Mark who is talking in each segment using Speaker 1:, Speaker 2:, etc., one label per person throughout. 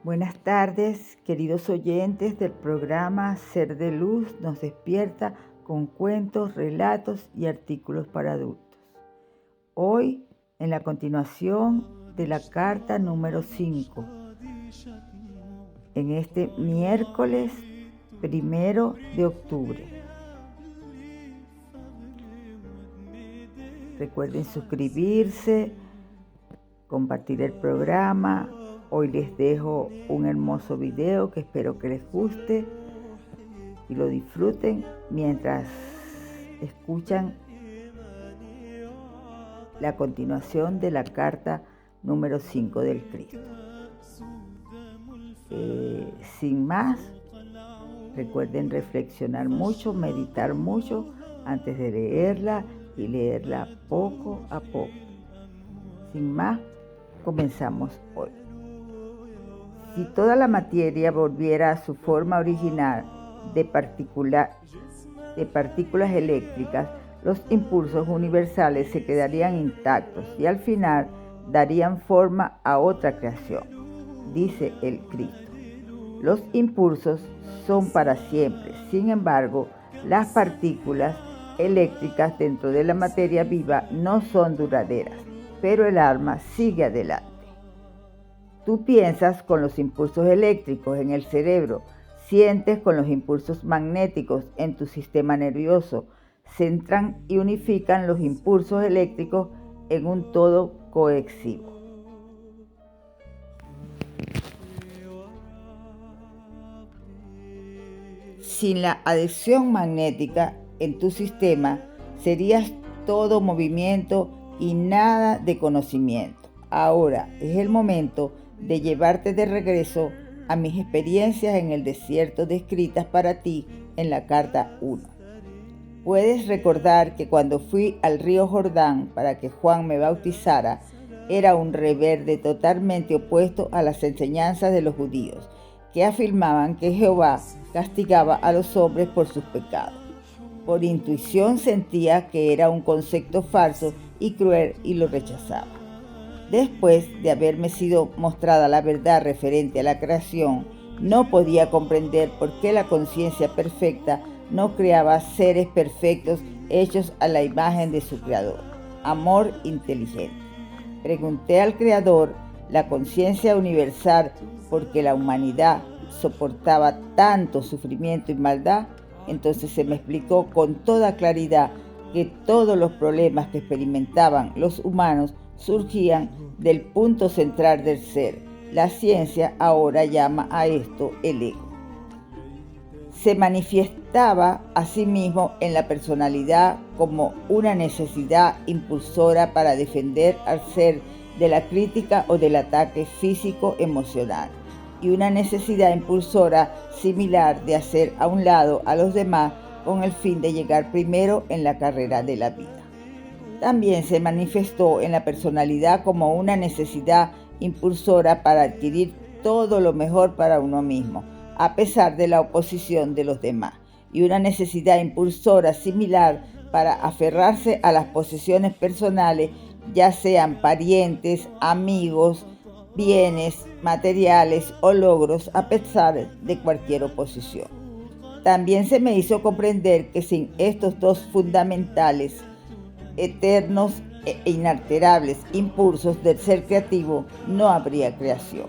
Speaker 1: Buenas tardes, queridos oyentes del programa Ser de Luz nos despierta con cuentos, relatos y artículos para adultos. Hoy, en la continuación de la carta número 5, en este miércoles 1 de octubre. Recuerden suscribirse, compartir el programa. Hoy les dejo un hermoso video que espero que les guste y lo disfruten mientras escuchan la continuación de la carta número 5 del Cristo. Sin más, recuerden reflexionar mucho, meditar mucho antes de leerla y leerla poco a poco. Sin más, comenzamos hoy. Si toda la materia volviera a su forma original de partículas eléctricas, los impulsos universales se quedarían intactos y al final darían forma a otra creación, dice el Cristo. Los impulsos son para siempre, sin embargo, las partículas eléctricas dentro de la materia viva no son duraderas, pero el alma sigue adelante. Tú piensas con los impulsos eléctricos en el cerebro, sientes con los impulsos magnéticos en tu sistema nervioso, centran y unifican los impulsos eléctricos en un todo cohesivo. Sin la adhesión magnética en tu sistema, serías todo movimiento y nada de conocimiento. Ahora es el momento de llevarte de regreso a mis experiencias en el desierto descritas para ti en la carta 1. Puedes recordar que cuando fui al río Jordán para que Juan me bautizara, era un rebelde totalmente opuesto a las enseñanzas de los judíos, que afirmaban que Jehová castigaba a los hombres por sus pecados. Por intuición sentía que era un concepto falso y cruel y lo rechazaba. Después de haberme sido mostrada la verdad referente a la creación, no podía comprender por qué la conciencia perfecta no creaba seres perfectos hechos a la imagen de su creador, amor inteligente. Pregunté al creador, la conciencia universal, por qué la humanidad soportaba tanto sufrimiento y maldad. Entonces se me explicó con toda claridad que todos los problemas que experimentaban los humanos surgían del punto central del ser. La ciencia ahora llama a esto el ego. Se manifestaba a sí mismo en la personalidad como una necesidad impulsora para defender al ser de la crítica o del ataque físico-emocional, y una necesidad impulsora similar de hacer a un lado a los demás con el fin de llegar primero en la carrera de la vida. También se manifestó en la personalidad como una necesidad impulsora para adquirir todo lo mejor para uno mismo, a pesar de la oposición de los demás, y una necesidad impulsora similar para aferrarse a las posesiones personales, ya sean parientes, amigos, bienes materiales o logros, a pesar de cualquier oposición. También se me hizo comprender que sin estos dos fundamentales, eternos e inalterables impulsos del ser creativo, no habría creación.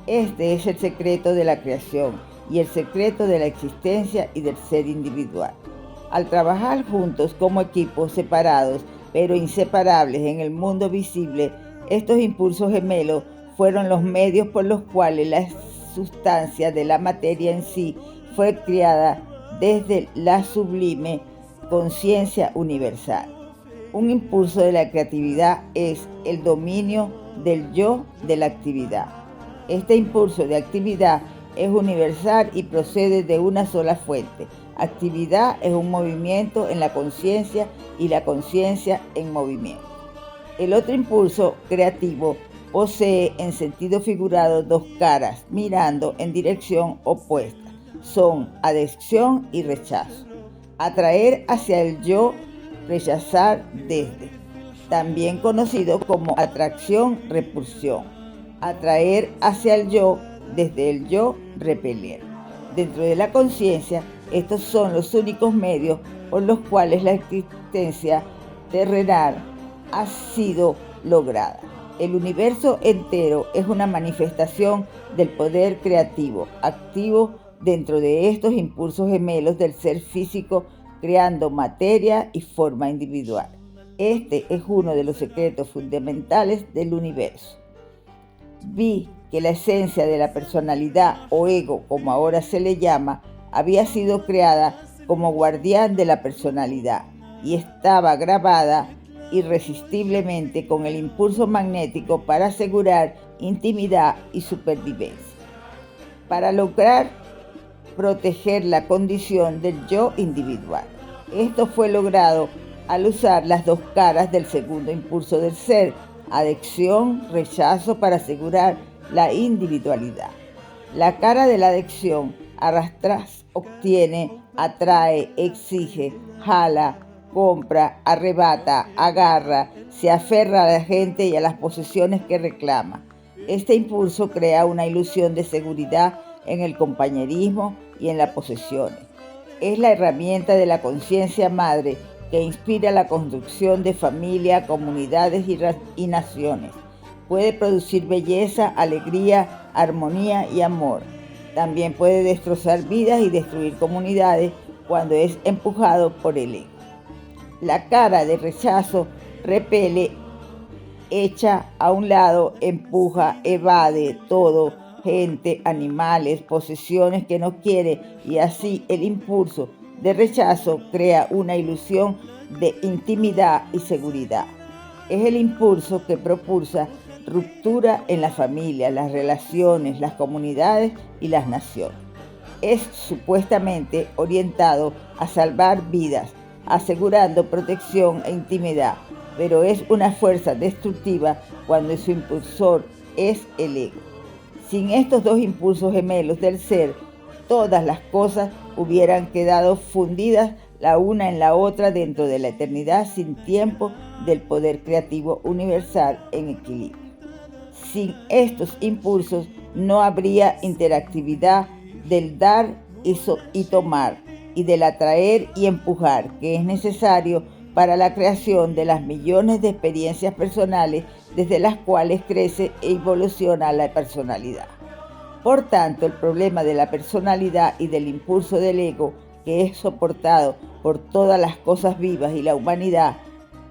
Speaker 1: Este es el secreto de la creación y el secreto de la existencia y del ser individual. Al trabajar juntos como equipos separados, pero inseparables en el mundo visible, estos impulsos gemelos fueron los medios por los cuales la sustancia de la materia en sí fue creada desde la sublime conciencia universal. Un impulso de la creatividad es el dominio del yo de la actividad. Este impulso de actividad es universal y procede de una sola fuente. Actividad es un movimiento en la conciencia y la conciencia en movimiento. El otro impulso creativo posee en sentido figurado dos caras mirando en dirección opuesta. Son adhesión y rechazo. Atraer hacia el yo, rechazar desde. También conocido como atracción-repulsión. Atraer hacia el yo desde el yo repeler. Dentro de la conciencia, estos son los únicos medios por los cuales la existencia terrenal ha sido lograda. El universo entero es una manifestación del poder creativo, activo dentro de estos impulsos gemelos del ser físico, creando materia y forma individual. Este es uno de los secretos fundamentales del universo. Vi que la esencia de la personalidad o ego, como ahora se le llama, había sido creada como guardián de la personalidad y estaba grabada irresistiblemente con el impulso magnético para asegurar intimidad y supervivencia. Para lograr proteger la condición del yo individual. Esto fue logrado al usar las dos caras del segundo impulso del ser, adhesión, rechazo, para asegurar la individualidad. La cara de la adhesión arrastra, obtiene, atrae, exige, jala, compra, arrebata, agarra, se aferra a la gente y a las posesiones que reclama. Este impulso crea una ilusión de seguridad en el compañerismo y en las posesiones. Es la herramienta de la conciencia madre que inspira la construcción de familia, comunidades y naciones. Puede producir belleza, alegría, armonía y amor. También puede destrozar vidas y destruir comunidades cuando es empujado por el ego. La cara de rechazo repele, echa a un lado, empuja, evade todo, gente, animales, posesiones que no quiere, y así el impulso de rechazo crea una ilusión de intimidad y seguridad. Es el impulso que propulsa ruptura en la familia, las relaciones, las comunidades y las naciones. Es supuestamente orientado a salvar vidas, asegurando protección e intimidad, pero es una fuerza destructiva cuando su impulsor es el ego. Sin estos dos impulsos gemelos del ser, todas las cosas hubieran quedado fundidas la una en la otra dentro de la eternidad sin tiempo del poder creativo universal en equilibrio. Sin estos impulsos no habría interactividad del dar y tomar y del atraer y empujar, que es necesario para la creación de las millones de experiencias personales desde las cuales crece e evoluciona la personalidad. Por tanto, el problema de la personalidad y del impulso del ego, que es soportado por todas las cosas vivas y la humanidad,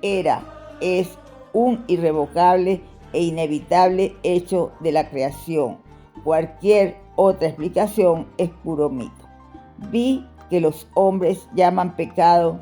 Speaker 1: es un irrevocable e inevitable hecho de la creación. Cualquier otra explicación es puro mito. Vi que los hombres llaman pecado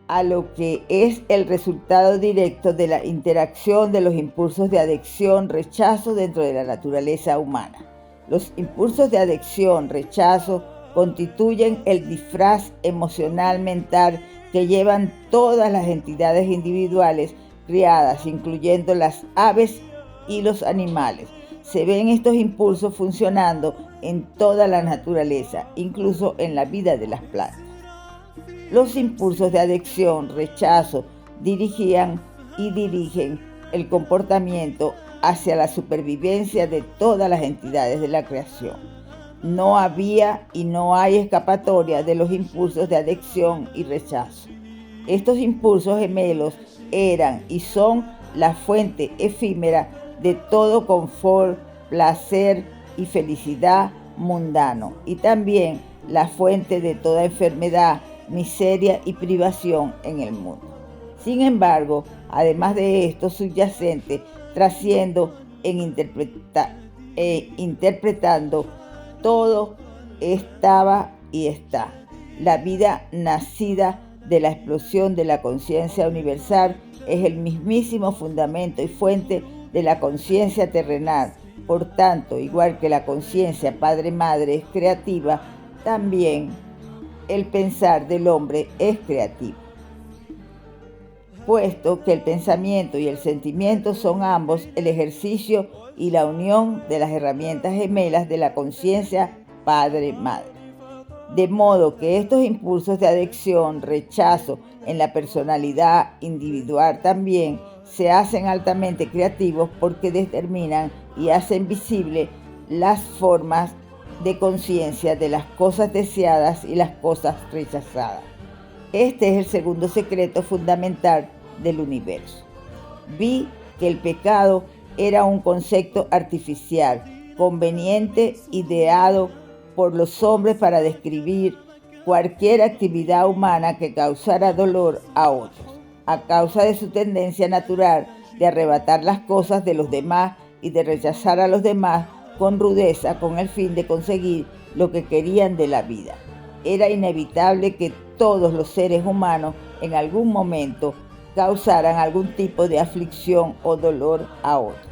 Speaker 1: a lo que es el resultado directo de la interacción de los impulsos de adhesión, rechazo dentro de la naturaleza humana. Los impulsos de adhesión, rechazo, constituyen el disfraz emocional mental que llevan todas las entidades individuales criadas, incluyendo las aves y los animales. Se ven estos impulsos funcionando en toda la naturaleza, incluso en la vida de las plantas. Los impulsos de adhesión, rechazo, dirigen el comportamiento hacia la supervivencia de todas las entidades de la creación. No había y no hay escapatoria de los impulsos de adhesión y rechazo. Estos impulsos gemelos eran y son la fuente efímera de todo confort, placer y felicidad mundano, y también la fuente de toda enfermedad, miseria y privación en el mundo. Sin embargo, además de esto subyacente, trasciendo interpretando, todo estaba y está. La vida nacida de la explosión de la conciencia universal es el mismísimo fundamento y fuente de la conciencia terrenal. Por tanto, igual que la conciencia padre-madre es creativa, también el pensar del hombre es creativo, puesto que el pensamiento y el sentimiento son ambos el ejercicio y la unión de las herramientas gemelas de la conciencia padre-madre. De modo que estos impulsos de adhesión, rechazo en la personalidad individual también se hacen altamente creativos porque determinan y hacen visible las formas de conciencia de las cosas deseadas y las cosas rechazadas. Este es el segundo secreto fundamental del universo. Vi que el pecado era un concepto artificial, conveniente, ideado por los hombres para describir cualquier actividad humana que causara dolor a otros, a causa de su tendencia natural de arrebatar las cosas de los demás y de rechazar a los demás con rudeza con el fin de conseguir lo que querían de la vida. Era inevitable que todos los seres humanos en algún momento causaran algún tipo de aflicción o dolor a otros.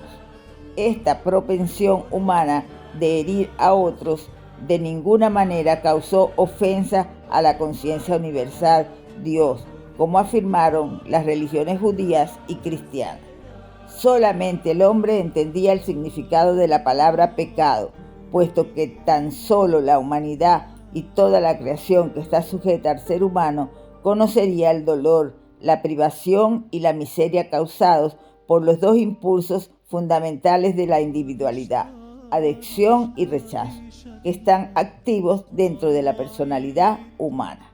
Speaker 1: Esta propensión humana de herir a otros de ninguna manera causó ofensa a la conciencia universal, Dios, como afirmaron las religiones judías y cristianas. Solamente el hombre entendía el significado de la palabra pecado, puesto que tan solo la humanidad y toda la creación que está sujeta al ser humano conocería el dolor, la privación y la miseria causados por los dos impulsos fundamentales de la individualidad, adhesión y rechazo, que están activos dentro de la personalidad humana.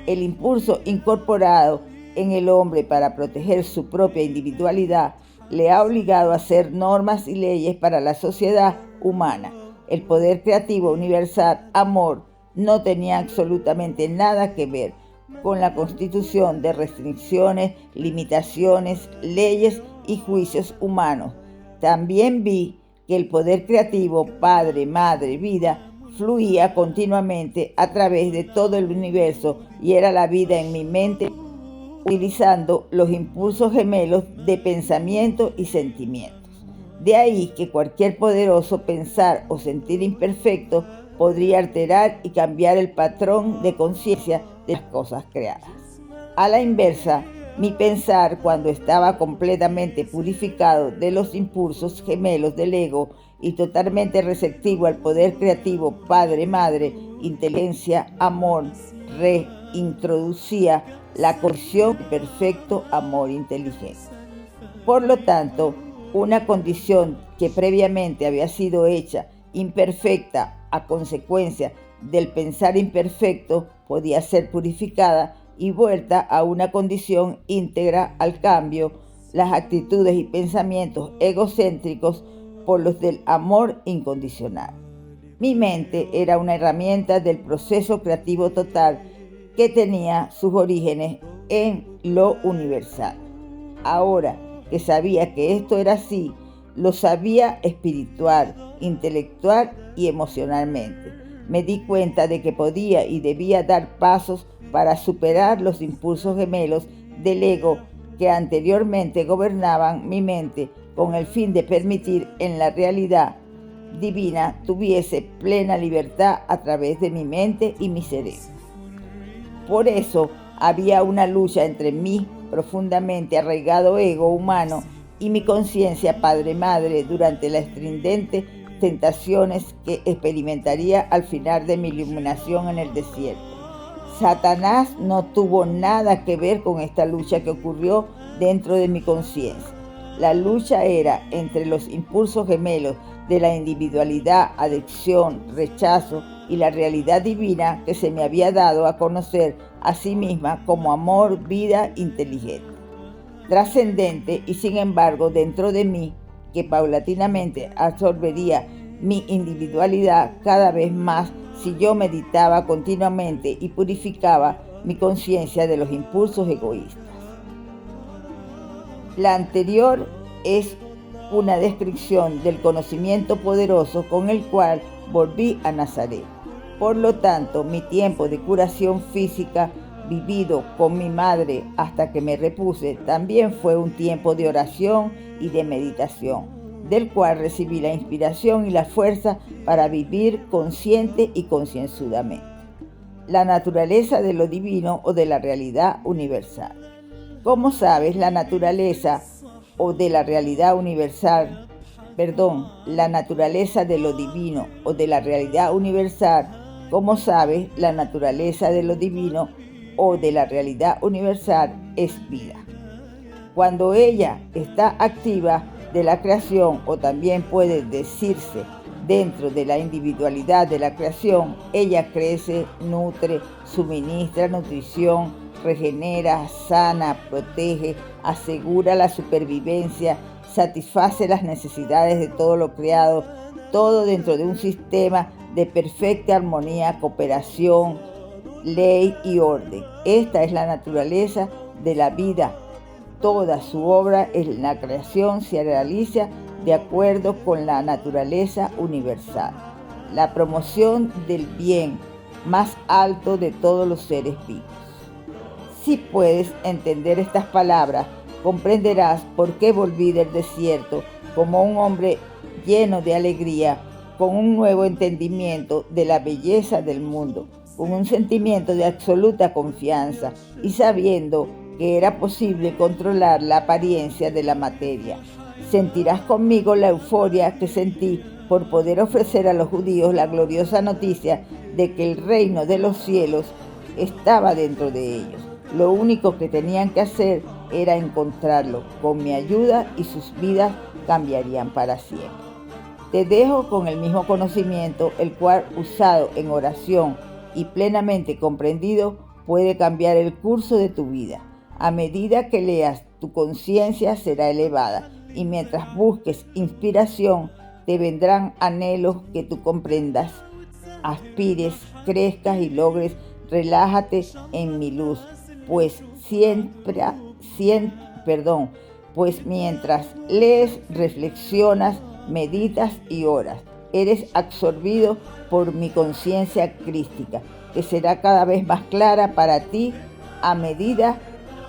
Speaker 1: El impulso incorporado en el hombre para proteger su propia individualidad le ha obligado a hacer normas y leyes para la sociedad humana. El poder creativo universal, amor, no tenía absolutamente nada que ver con la constitución de restricciones, limitaciones, leyes y juicios humanos. También vi que el poder creativo, Padre, Madre, Vida, fluía continuamente a través de todo el universo y era la vida en mi mente, utilizando los impulsos gemelos de pensamiento y sentimientos. De ahí que cualquier poderoso pensar o sentir imperfecto podría alterar y cambiar el patrón de conciencia de las cosas creadas. A la inversa, mi pensar, cuando estaba completamente purificado de los impulsos gemelos del ego y totalmente receptivo al poder creativo Padre, Madre, inteligencia, amor, reintroducía la condición de perfecto amor inteligente. Por lo tanto, una condición que previamente había sido hecha imperfecta a consecuencia del pensar imperfecto podía ser purificada y vuelta a una condición íntegra al cambio las actitudes y pensamientos egocéntricos por los del amor incondicional. Mi mente era una herramienta del proceso creativo total que tenía sus orígenes en lo universal. Ahora que sabía que esto era así, lo sabía espiritual, intelectual y emocionalmente. Me di cuenta de que podía y debía dar pasos para superar los impulsos gemelos del ego que anteriormente gobernaban mi mente con el fin de permitir en la realidad divina tuviese plena libertad a través de mi mente y mi cerebro. Por eso había una lucha entre mi profundamente arraigado ego humano y mi conciencia Padre-Madre durante las estridentes tentaciones que experimentaría al final de mi iluminación en el desierto. Satanás no tuvo nada que ver con esta lucha que ocurrió dentro de mi conciencia. La lucha era entre los impulsos gemelos de la individualidad, adicción, rechazo y la realidad divina que se me había dado a conocer a sí misma como amor, vida inteligente, trascendente y sin embargo dentro de mí, que paulatinamente absorbería mi individualidad cada vez más si yo meditaba continuamente y purificaba mi conciencia de los impulsos egoístas. La anterior es una descripción del conocimiento poderoso con el cual volví a Nazaret. Por lo tanto, mi tiempo de curación física vivido con mi madre hasta que me repuse también fue un tiempo de oración y de meditación, del cual recibí la inspiración y la fuerza para vivir consciente y concienzudamente. La naturaleza de lo divino o de la realidad universal. Como sabes, la naturaleza de la realidad universal, la naturaleza de lo divino o de la realidad universal, como sabes, la naturaleza de lo divino o de la realidad universal es vida. Cuando ella está activa de la creación, o también puede decirse Dentro de la individualidad de la creación, ella crece, nutre, suministra nutrición, regenera, sana, protege, asegura la supervivencia, satisface las necesidades de todo lo creado, todo dentro de un sistema de perfecta armonía, cooperación, ley y orden. Esta es la naturaleza de la vida. Toda su obra en la creación se realiza de acuerdo con la naturaleza universal, la promoción del bien más alto de todos los seres vivos. Si puedes entender estas palabras, comprenderás por qué volví del desierto como un hombre lleno de alegría, con un nuevo entendimiento de la belleza del mundo, con un sentimiento de absoluta confianza y sabiendo que era posible controlar la apariencia de la materia. Sentirás conmigo la euforia que sentí por poder ofrecer a los judíos la gloriosa noticia de que el reino de los cielos estaba dentro de ellos. Lo único que tenían que hacer era encontrarlo con mi ayuda y sus vidas cambiarían para siempre. Te dejo con el mismo conocimiento, el cual, usado en oración y plenamente comprendido, puede cambiar el curso de tu vida. A medida que leas, tu conciencia será elevada y mientras busques inspiración, te vendrán anhelos que tú comprendas, aspires, crezcas y logres. Relájate en mi luz, pues mientras lees, reflexionas, meditas y oras, eres absorbido por mi conciencia crística, que será cada vez más clara para ti a medida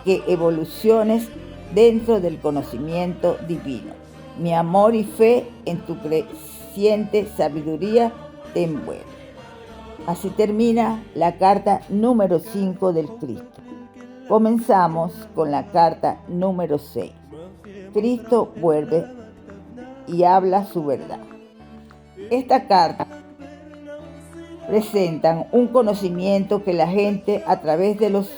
Speaker 1: que evoluciones dentro del conocimiento divino. Mi amor y fe en tu creciente sabiduría te envuelve. Así termina la carta número 5 del Cristo. Comenzamos con la carta número 6. Cristo vuelve y habla su verdad. Esta carta presenta un conocimiento que la gente a través de los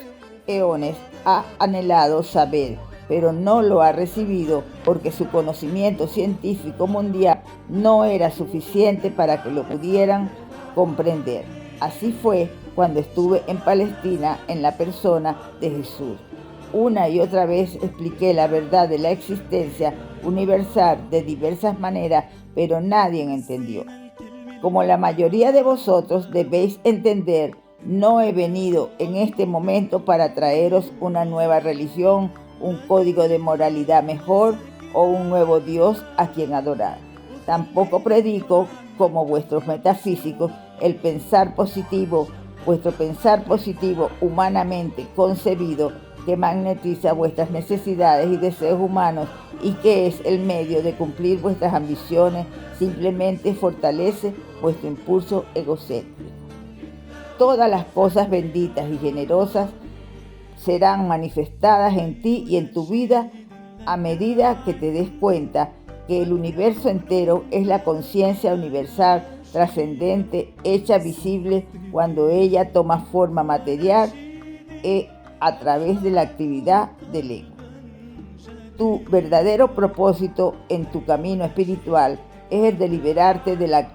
Speaker 1: eones ha anhelado saber, pero no lo ha recibido porque su conocimiento científico mundial no era suficiente para que lo pudieran comprender. Así fue cuando estuve en Palestina en la persona de Jesús. Una y otra vez expliqué la verdad de la existencia universal de diversas maneras, pero nadie entendió. Como la mayoría de vosotros debéis entender, no he venido en este momento para traeros una nueva religión, un código de moralidad mejor o un nuevo Dios a quien adorar. Tampoco predico, como vuestros metafísicos, el pensar positivo, vuestro pensar positivo humanamente concebido que magnetiza vuestras necesidades y deseos humanos y que es el medio de cumplir vuestras ambiciones, simplemente fortalece vuestro impulso egocéntrico. Todas las cosas benditas y generosas serán manifestadas en ti y en tu vida a medida que te des cuenta que el universo entero es la conciencia universal trascendente hecha visible cuando ella toma forma material a través de la actividad del ego. Tu verdadero propósito en tu camino espiritual es el de liberarte de la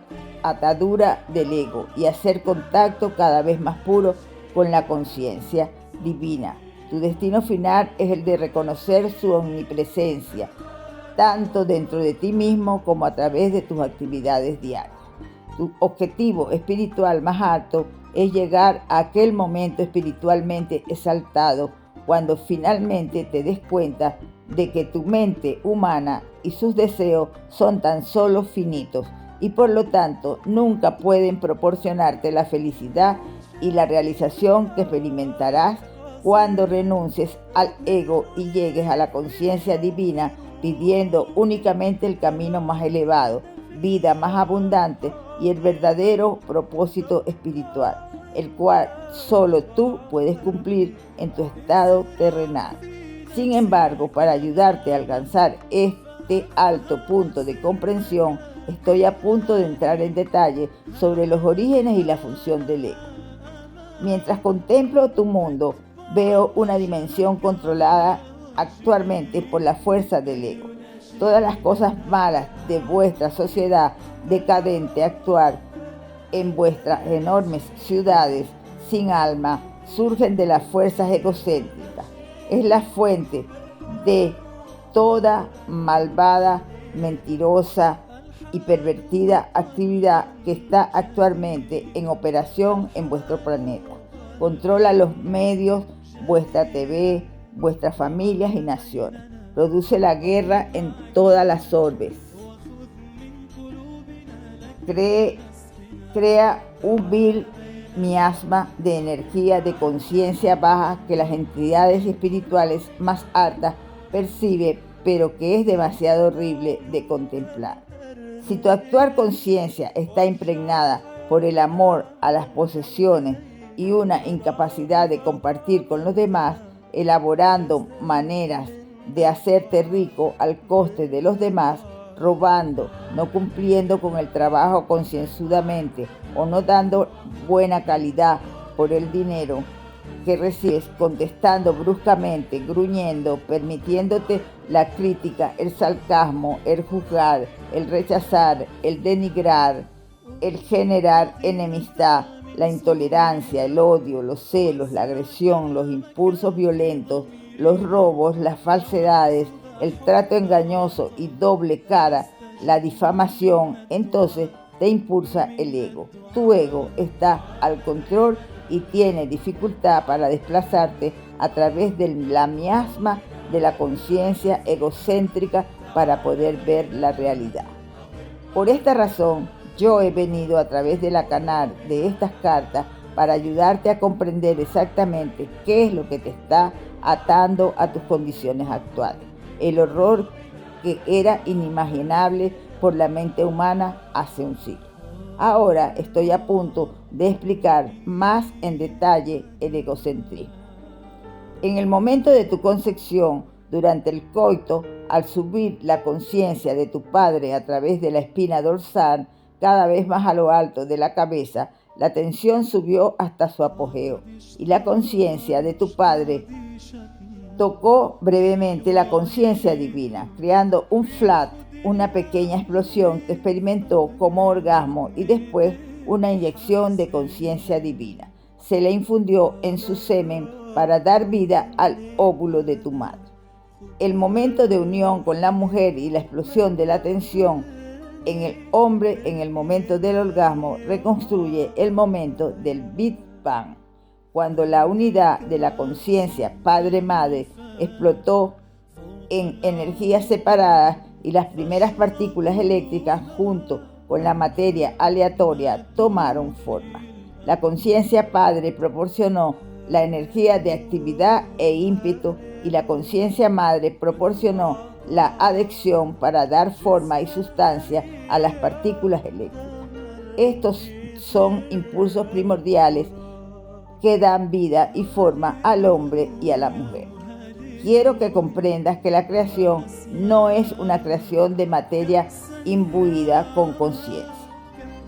Speaker 1: atadura del ego y hacer contacto cada vez más puro con la conciencia divina. Tu destino final es el de reconocer su omnipresencia, tanto dentro de ti mismo como a través de tus actividades diarias. Tu objetivo espiritual más alto es llegar a aquel momento espiritualmente exaltado cuando finalmente te des cuenta de que tu mente humana y sus deseos son tan solo finitos y por lo tanto nunca pueden proporcionarte la felicidad y la realización que experimentarás cuando renuncies al ego y llegues a la conciencia divina pidiendo únicamente el camino más elevado, vida más abundante y el verdadero propósito espiritual, el cual solo tú puedes cumplir en tu estado terrenal. Sin embargo, para ayudarte a alcanzar este alto punto de comprensión, estoy a punto de entrar en detalle sobre los orígenes y la función del ego. Mientras contemplo tu mundo, veo una dimensión controlada actualmente por la fuerza del ego. todas las cosas malas de vuestra sociedad decadente actual en vuestras enormes ciudades sin alma surgen de las fuerzas egocéntricas. Es la fuente de toda malvada, mentirosa y pervertida actividad que está actualmente en operación en vuestro planeta. Controla los medios, vuestra TV, vuestras familias y naciones. Produce la guerra en todas las orbes. Crea un vil miasma de energía de conciencia baja que las entidades espirituales más altas perciben, pero que es demasiado horrible de contemplar. Si tu actual conciencia está impregnada por el amor a las posesiones y una incapacidad de compartir con los demás, elaborando maneras de hacerte rico al coste de los demás, robando, no cumpliendo con el trabajo concienzudamente o no dando buena calidad por el dinero que recibes, contestando bruscamente, gruñendo, permitiéndote la crítica, el sarcasmo, el juzgar, el rechazar, el denigrar, el generar enemistad, la intolerancia, el odio, los celos, la agresión, los impulsos violentos, los robos, las falsedades, el trato engañoso y doble cara, la difamación, entonces te impulsa el ego. Tu ego está al control y tiene dificultad para desplazarte a través de la miasma de la conciencia egocéntrica para poder ver la realidad. Por esta razón, yo he venido a través de la canal de estas cartas para ayudarte a comprender exactamente qué es lo que te está atando a tus condiciones actuales. El horror que era inimaginable por la mente humana hace un siglo. Ahora estoy a punto de explicar más en detalle el egocentrismo. En el momento de tu concepción, durante el coito, al subir la conciencia de tu padre a través de la espina dorsal, cada vez más a lo alto de la cabeza, la tensión subió hasta su apogeo y la conciencia de tu padre tocó brevemente la conciencia divina, creando un flat, una pequeña explosión que experimentó como orgasmo y después una inyección de conciencia divina. Se le infundió en su semen para dar vida al óvulo de tu madre. El momento de unión con la mujer y la explosión de la tensión en el hombre en el momento del orgasmo reconstruye el momento del Big Bang, cuando la unidad de la conciencia padre-madre explotó en energías separadas y las primeras partículas eléctricas junto con la materia aleatoria tomaron forma. La conciencia padre proporcionó la energía de actividad e ímpetu y la conciencia madre proporcionó la adhesión para dar forma y sustancia a las partículas eléctricas. Estos son impulsos primordiales que dan vida y forma al hombre y a la mujer. Quiero que comprendas que la creación no es una creación de materia imbuida con conciencia.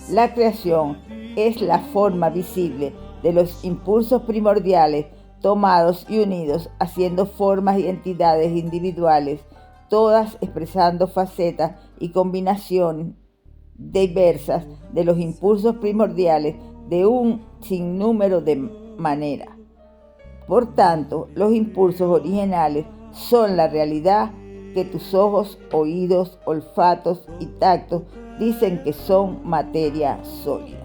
Speaker 1: La creación es la forma visible de los impulsos primordiales tomados y unidos, haciendo formas y entidades individuales, todas expresando facetas y combinaciones diversas de los impulsos primordiales de un sinnúmero de maneras. Por tanto, los impulsos originales son la realidad que tus ojos, oídos, olfatos y tactos dicen que son materia sólida,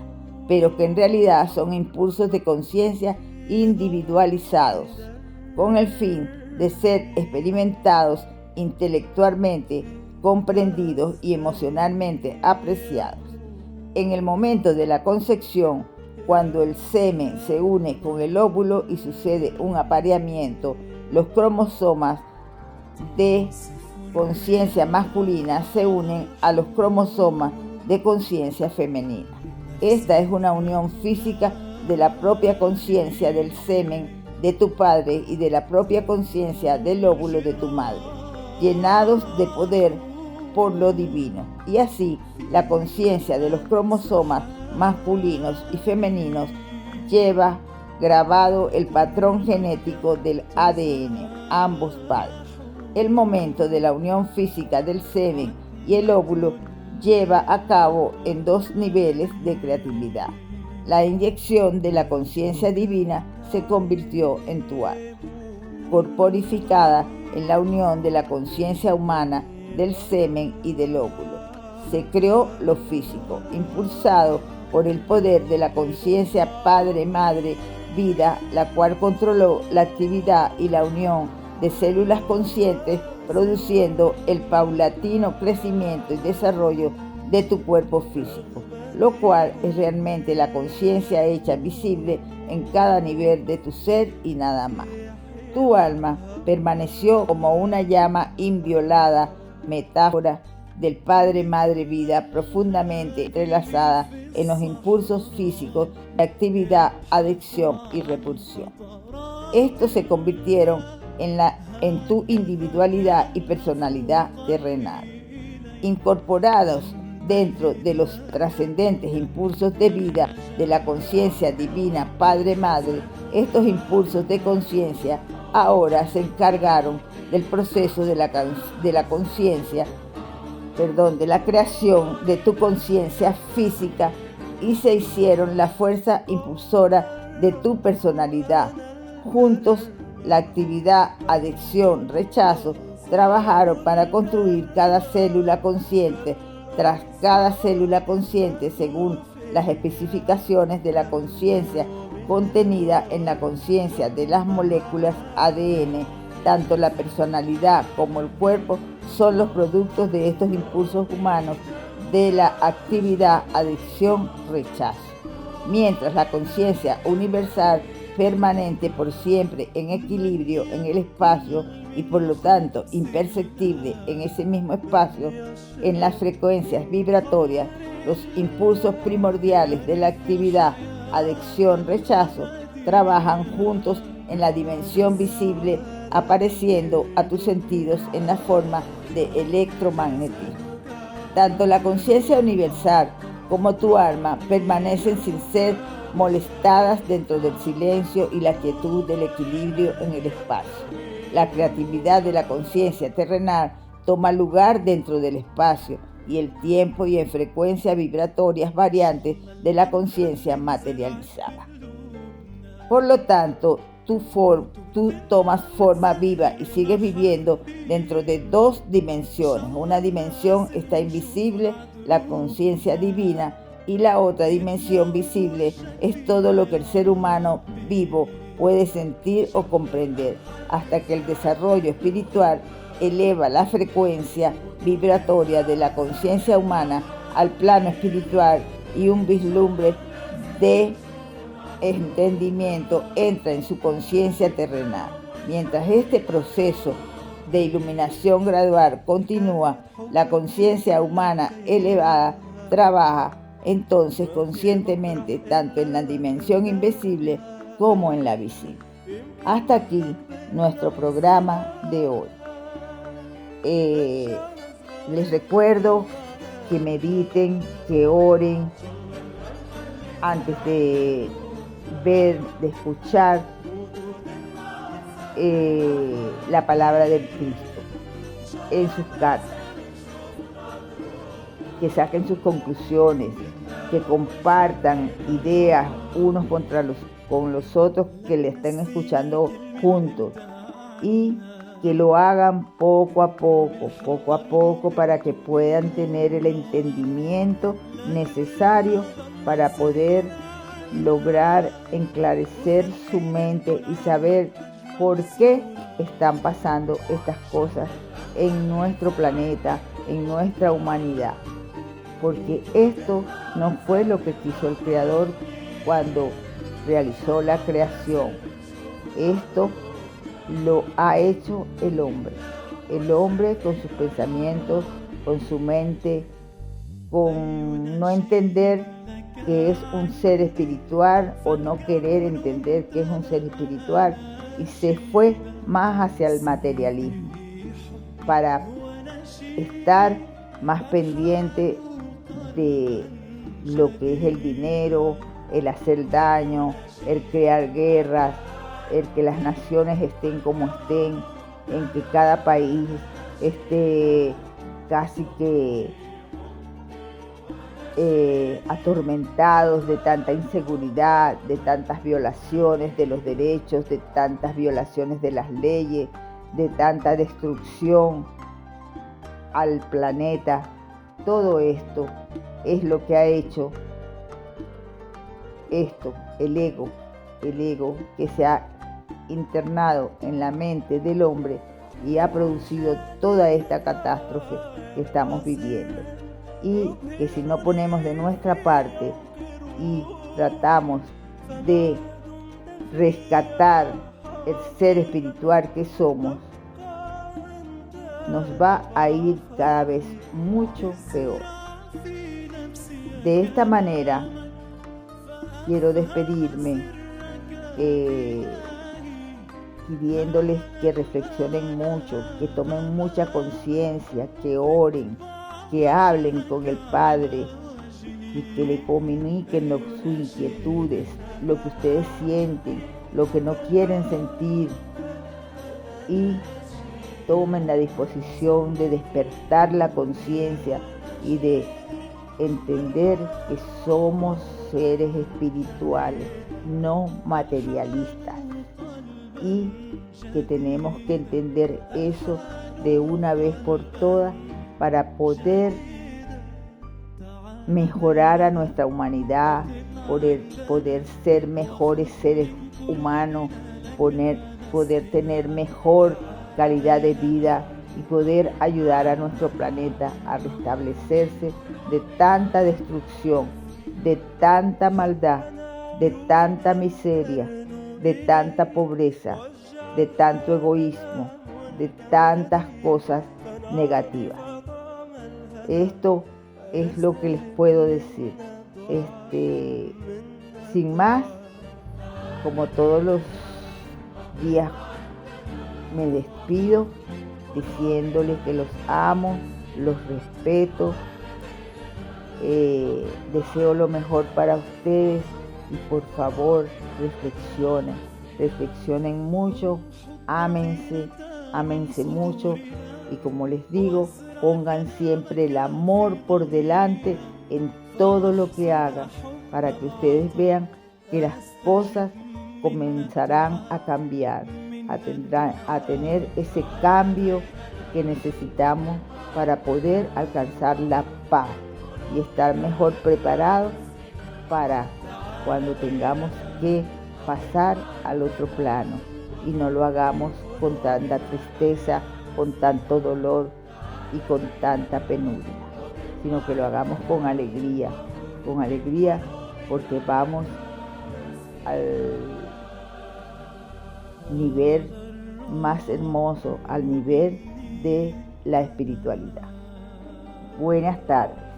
Speaker 1: pero que en realidad son impulsos de conciencia individualizados, con el fin de ser experimentados intelectualmente, comprendidos y emocionalmente apreciados. En el momento de la concepción, cuando el semen se une con el óvulo y sucede un apareamiento, los cromosomas de conciencia masculina se unen a los cromosomas de conciencia femenina. Esta es una unión física de la propia conciencia del semen de tu padre y de la propia conciencia del óvulo de tu madre, llenados de poder por lo divino. Y así, la conciencia de los cromosomas masculinos y femeninos lleva grabado el patrón genético del ADN, ambos padres. El momento de la unión física del semen y el óvulo lleva a cabo en dos niveles de creatividad. La inyección de la conciencia divina se convirtió en tu alma, corporificada en la unión de la conciencia humana, del semen y del óvulo. Se creó lo físico, impulsado por el poder de la conciencia Padre, Madre, Vida, la cual controló la actividad y la unión de células conscientes, produciendo el paulatino crecimiento y desarrollo de tu cuerpo físico, lo cual es realmente la conciencia hecha visible en cada nivel de tu ser y nada más. Tu alma permaneció como una llama inviolada, metáfora del Padre, Madre, Vida, profundamente entrelazada en los impulsos físicos de actividad, adicción y repulsión. Estos se convirtieron en tu individualidad y personalidad terrenal. Incorporados dentro de los trascendentes impulsos de vida de la conciencia divina Padre, Madre, estos impulsos de conciencia ahora se encargaron del proceso de la creación de tu conciencia física y se hicieron la fuerza impulsora de tu personalidad. Juntos, la actividad, adicción, rechazo, trabajaron para construir cada célula consciente tras cada célula consciente según las especificaciones de la conciencia contenida en la conciencia de las moléculas ADN. Tanto la personalidad como el cuerpo son los productos de estos impulsos humanos de la actividad, adicción, rechazo. Mientras la conciencia universal permanente por siempre en equilibrio en el espacio y por lo tanto imperceptible en ese mismo espacio, en las frecuencias vibratorias, los impulsos primordiales de la actividad, adicción, rechazo, trabajan juntos en la dimensión visible, apareciendo a tus sentidos en la forma de electromagnetismo. Tanto la conciencia universal como tu alma permanecen sin ser molestadas dentro del silencio y la quietud del equilibrio en el espacio. La creatividad de la conciencia terrenal toma lugar dentro del espacio y el tiempo y en frecuencias vibratorias variantes de la conciencia materializada. Por lo tanto, tú tomas forma viva y sigues viviendo dentro de dos dimensiones. Una dimensión está invisible, la conciencia divina, y la otra dimensión visible es todo lo que el ser humano vivo puede sentir o comprender, hasta que el desarrollo espiritual eleva la frecuencia vibratoria de la conciencia humana al plano espiritual y un vislumbre de entendimiento entra en su conciencia terrenal. Mientras este proceso de iluminación gradual continúa, la conciencia humana elevada trabaja entonces conscientemente tanto en la dimensión invisible como en la visible. Hasta aquí nuestro programa de hoy. Les recuerdo que mediten, que oren antes de ver, de escuchar la palabra del Cristo en sus cartas, que saquen sus conclusiones, que compartan ideas unos con los otros que le estén escuchando juntos y que lo hagan poco a poco, para que puedan tener el entendimiento necesario para poder lograr enclarecer su mente y saber por qué están pasando estas cosas en nuestro planeta, en nuestra humanidad. Porque esto no fue lo que quiso el Creador cuando realizó la creación. Esto lo ha hecho el hombre. El hombre con sus pensamientos, con su mente, con no entender que es un ser espiritual o no querer entender que es un ser espiritual, y se fue más hacia el materialismo para estar más pendiente de lo que es el dinero, el hacer daño, el crear guerras, el que las naciones estén como estén, en que cada país esté casi que atormentados de tanta inseguridad, de tantas violaciones de los derechos, de tantas violaciones de las leyes, de tanta destrucción al planeta. Todo esto es lo que ha hecho esto, el ego que se ha internado en la mente del hombre y ha producido toda esta catástrofe que estamos viviendo. Y que si no ponemos de nuestra parte y tratamos de rescatar el ser espiritual que somos, nos va a ir cada vez mucho peor. De esta manera quiero despedirme pidiéndoles que reflexionen mucho, que tomen mucha conciencia, que oren, que hablen con el Padre y que le comuniquen sus inquietudes, lo que ustedes sienten, lo que no quieren sentir, y tomen la disposición de despertar la conciencia y de entender que somos seres espirituales, no materialistas, y que tenemos que entender eso de una vez por todas para poder mejorar a nuestra humanidad, poder ser mejores seres humanos, poder tener mejor calidad de vida y poder ayudar a nuestro planeta a restablecerse de tanta destrucción, de tanta maldad, de tanta miseria, de tanta pobreza, de tanto egoísmo, de tantas cosas negativas. Esto es lo que les puedo decir. Sin más, como todos los días, me despido diciéndoles que los amo, los respeto, deseo lo mejor para ustedes y por favor reflexionen mucho, ámense mucho y como les digo, pongan siempre el amor por delante en todo lo que hagan para que ustedes vean que las cosas comenzarán a cambiar, a tener ese cambio que necesitamos para poder alcanzar la paz y estar mejor preparados para cuando tengamos que pasar al otro plano y no lo hagamos con tanta tristeza, con tanto dolor y con tanta penuria, sino que lo hagamos con alegría porque vamos al nivel más hermoso, al nivel de la espiritualidad. Buenas tardes.